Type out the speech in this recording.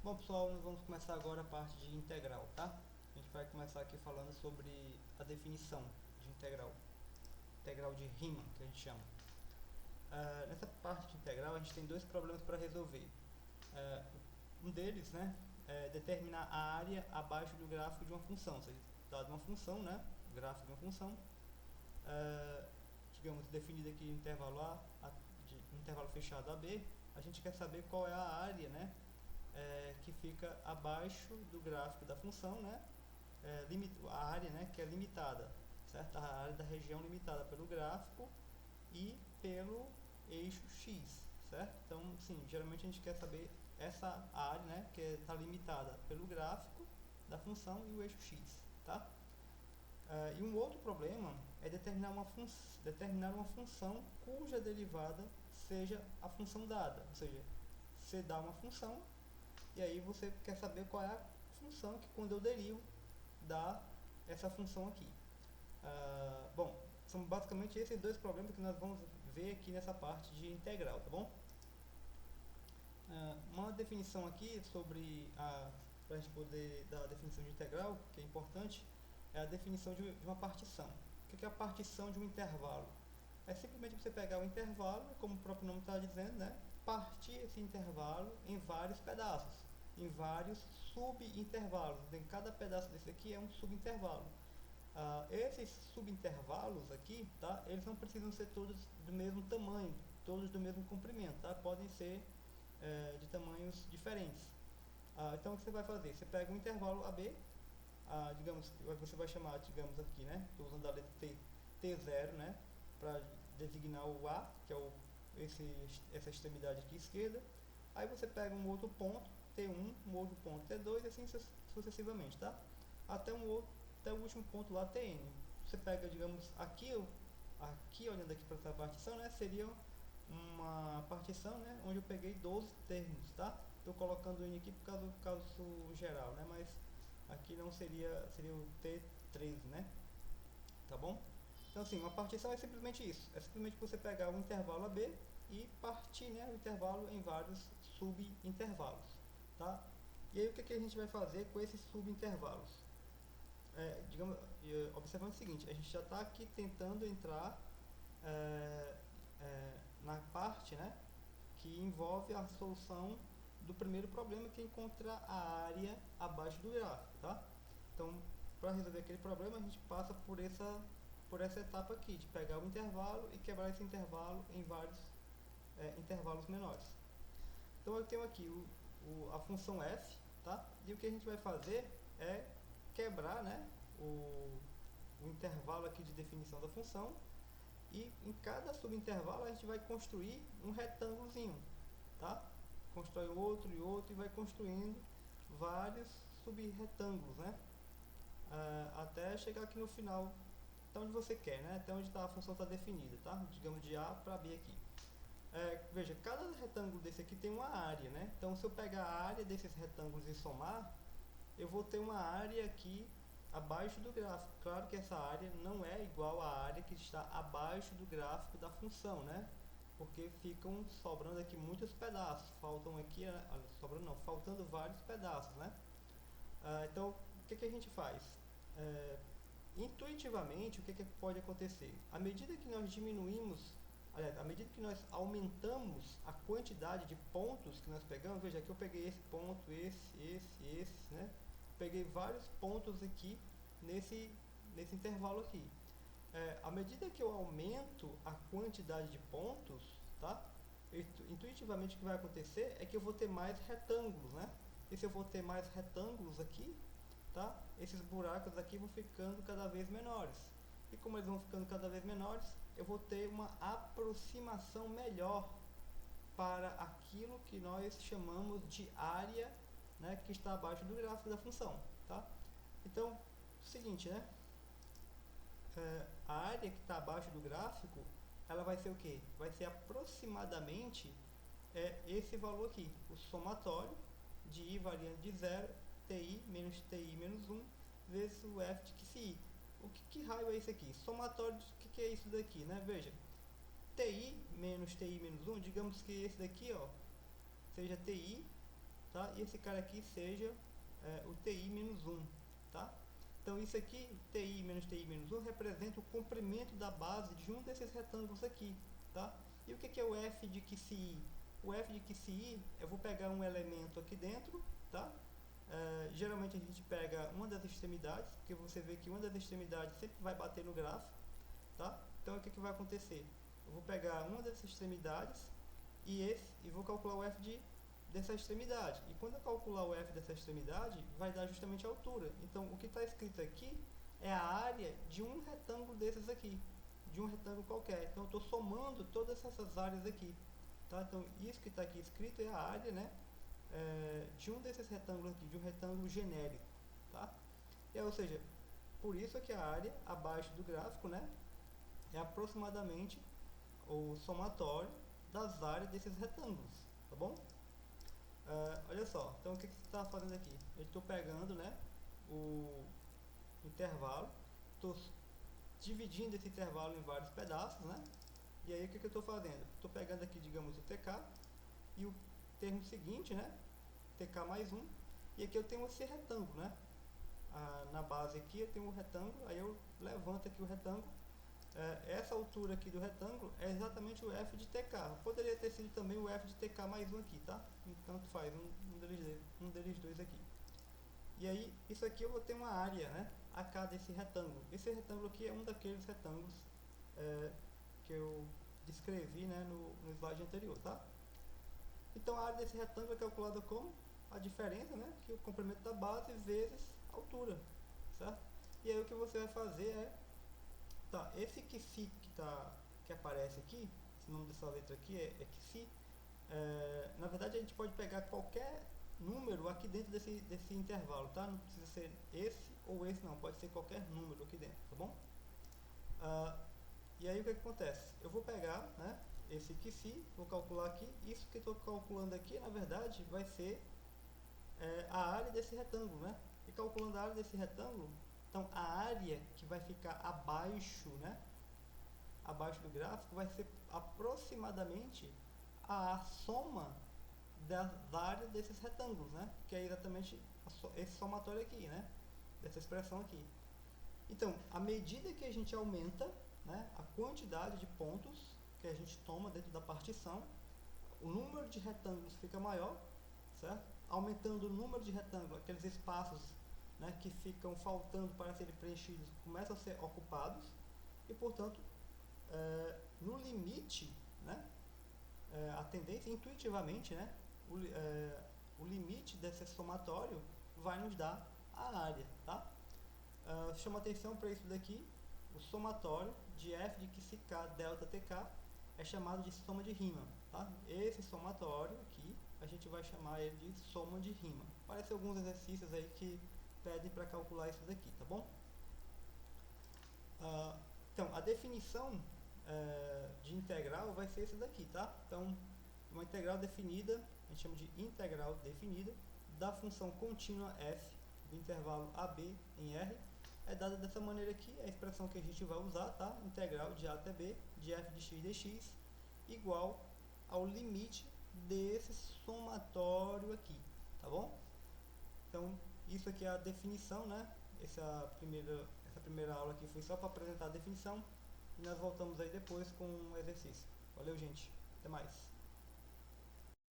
Bom pessoal, nós vamos começar agora a parte de integral, tá? A gente vai começar aqui falando sobre a definição de integral, integral de Riemann, que a gente chama. Nessa parte de integral a gente tem dois problemas para resolver. Um deles, né, é determinar a área abaixo do gráfico de uma função, ou seja, dado uma função, né, gráfico de uma função, digamos, definido aqui intervalo intervalo fechado AB, a gente quer saber qual é a área, né, que fica abaixo do gráfico da função, né, a área, né, que é limitada, certo? A área da região limitada pelo gráfico e pelo eixo x, certo? Então, sim, geralmente a gente quer saber essa área, né, que está limitada pelo gráfico da função e o eixo x, tá? E um outro problema é determinar uma função cuja derivada seja a função dada, ou seja, você dá uma função e aí você quer saber qual é a função que quando eu derivo dá essa função aqui. Bom, são basicamente esses dois problemas que nós vamos ver aqui nessa parte de integral, tá bom? Uma definição aqui sobre para a gente poder dar a definição de integral, que é importante, é a definição de uma partição. O que é a partição de um intervalo? É simplesmente você pegar o intervalo, como o próprio nome está dizendo, né? Partir esse intervalo em vários pedaços, em vários subintervalos. Em cada pedaço desse aqui é um subintervalo. Esses subintervalos aqui, tá? Eles não precisam ser todos do mesmo tamanho, todos do mesmo comprimento, tá? Podem ser de tamanhos diferentes. Então o que você vai fazer? Você pega um intervalo AB, digamos, você vai chamar, digamos aqui, né? Estou usando a letra T0, né? Para designar o A, que é essa extremidade aqui esquerda. Aí você pega um outro ponto, T1, um outro ponto T2 e assim sucessivamente, tá? Até o último ponto lá, Tn. Você pega, digamos, aqui olhando aqui para essa partição, né? Seria uma partição, né, onde eu peguei 12 termos, tá? Estou colocando o N aqui por causa do caso geral, né? Mas aqui não seria o T13, né? Tá bom? Então assim, uma partição é simplesmente isso. É simplesmente você pegar o intervalo AB e partir, né, o intervalo em vários subintervalos, tá? E aí o que a gente vai fazer com esses subintervalos? Digamos, observando o seguinte, a gente já está aqui tentando entrar na parte, né, que envolve a solução do primeiro problema, que é encontrar a área abaixo do gráfico, tá? Então, para resolver aquele problema, a gente passa por essa etapa aqui, de pegar o intervalo e quebrar esse intervalo em vários intervalos menores. Então, eu tenho aqui a função f, tá? E o que a gente vai fazer é quebrar, né, o intervalo aqui de definição da função, e em cada subintervalo a gente vai construir um retângulozinho, tá? Constrói outro e outro e vai construindo vários subretângulos, né? Até chegar aqui no final, até onde você quer, né? Até onde a função está definida, tá? Digamos de A para B aqui. Veja, cada retângulo desse aqui tem uma área, né? Então, se eu pegar a área desses retângulos e somar, eu vou ter uma área aqui abaixo do gráfico. Claro que essa área não é igual à área que está abaixo do gráfico da função, né? Porque ficam sobrando aqui muitos pedaços. Faltam aqui, sobrando não, faltando vários pedaços, né? Então, o que a gente faz? Intuitivamente, o que pode acontecer? À medida que nós diminuímos, aliás, à medida que nós aumentamos a quantidade de pontos que nós pegamos, veja aqui eu peguei esse ponto, esse, né? Peguei vários pontos aqui nesse intervalo aqui. À medida que eu aumento a quantidade de pontos, tá? Intuitivamente o que vai acontecer é que eu vou ter mais retângulos, né? E se eu vou ter mais retângulos aqui, tá? Esses buracos aqui vão ficando cada vez menores. E como eles vão ficando cada vez menores, eu vou ter uma aproximação melhor para aquilo que nós chamamos de área, né, que está abaixo do gráfico da função, tá? Então, seguinte, né? A área que está abaixo do gráfico, ela vai ser o que? Vai ser aproximadamente esse valor aqui, o somatório de i variando de 0, ti menos 1, vezes o f de xi. Que raio é isso aqui? Somatório, o que é isso daqui, né? Veja, ti menos 1, digamos que esse daqui, ó, seja ti tá? E esse cara aqui seja o TI menos 1, tá? Então isso aqui, TI menos 1, representa o comprimento da base de um desses retângulos aqui, tá? E o que é o f de QCI? O f de QCI, eu vou pegar um elemento aqui dentro, tá? Geralmente a gente pega uma das extremidades, porque você vê que uma das extremidades sempre vai bater no grafo, tá? Então o que vai acontecer? Eu vou pegar uma dessas extremidades e vou calcular o f dessa extremidade. E quando eu calcular o f dessa extremidade, vai dar justamente a altura. Então o que está escrito aqui é a área de um retângulo desses aqui, de um retângulo qualquer. Então eu estou somando todas essas áreas aqui, tá? Então isso que está aqui escrito é a área, né, de um desses retângulos aqui, de um retângulo genérico, tá? Ou seja, por isso que a área abaixo do gráfico, né, é aproximadamente o somatório das áreas desses retângulos, tá bom? Olha só, então o que você está fazendo aqui? Eu estou pegando, né, o intervalo, estou dividindo esse intervalo em vários pedaços, né? E aí o que eu estou fazendo? Estou pegando aqui, digamos, o TK e o termo seguinte, né, TK mais 1, e aqui eu tenho esse retângulo, né? Na base aqui eu tenho um retângulo, aí eu levanto aqui o retângulo. Essa altura aqui do retângulo é exatamente o f de tk. Poderia ter sido também o f de tk mais 1 aqui, tá? Então faz um deles dois aqui. E aí, isso aqui eu vou ter uma área, né, AK desse retângulo. Esse retângulo aqui é um daqueles retângulos que eu descrevi, né, no slide anterior, tá? Então a área desse retângulo é calculada como a diferença, né, que é o comprimento da base vezes a altura, certo? E aí o que você vai fazer tá, esse QC que aparece aqui, esse nome dessa letra aqui é QC. Na verdade a gente pode pegar qualquer número aqui dentro desse intervalo, tá? Não precisa ser esse ou esse não, pode ser qualquer número aqui dentro, tá bom? E aí o que acontece? Eu vou pegar, né, esse QC, vou calcular aqui, isso que eu estou calculando aqui na verdade vai ser a área desse retângulo, né? E calculando a área desse retângulo, então a área que vai ficar abaixo, né, abaixo do gráfico, vai ser aproximadamente a soma das áreas desses retângulos, né, que é exatamente esse somatório aqui, né, dessa expressão aqui. Então, à medida que a gente aumenta, né, a quantidade de pontos que a gente toma dentro da partição, o número de retângulos fica maior, certo? Aumentando o número de retângulos, aqueles espaços, né, que ficam faltando para serem preenchidos começam a ser ocupados e, portanto, no limite, né, a tendência, intuitivamente, né, o limite desse somatório vai nos dar a área, tá? Chama atenção para isso daqui, o somatório de f de QCK delta TK é chamado de soma de Riemann, tá? Esse somatório aqui a gente vai chamar ele de soma de Riemann. Parece alguns exercícios aí que pedem para calcular isso daqui, tá bom? Então, a definição de integral vai ser esse daqui, tá? Então, uma integral definida, a gente chama de integral definida, da função contínua f do intervalo AB em R, é dada dessa maneira aqui, a expressão que a gente vai usar, tá? Integral de A até B, de f de x dx, igual ao limite desse somatório aqui, tá bom? Então, isso aqui é a definição, né? Essa primeira aula aqui foi só para apresentar a definição, e nós voltamos aí depois com um exercício. Valeu, gente. Até mais.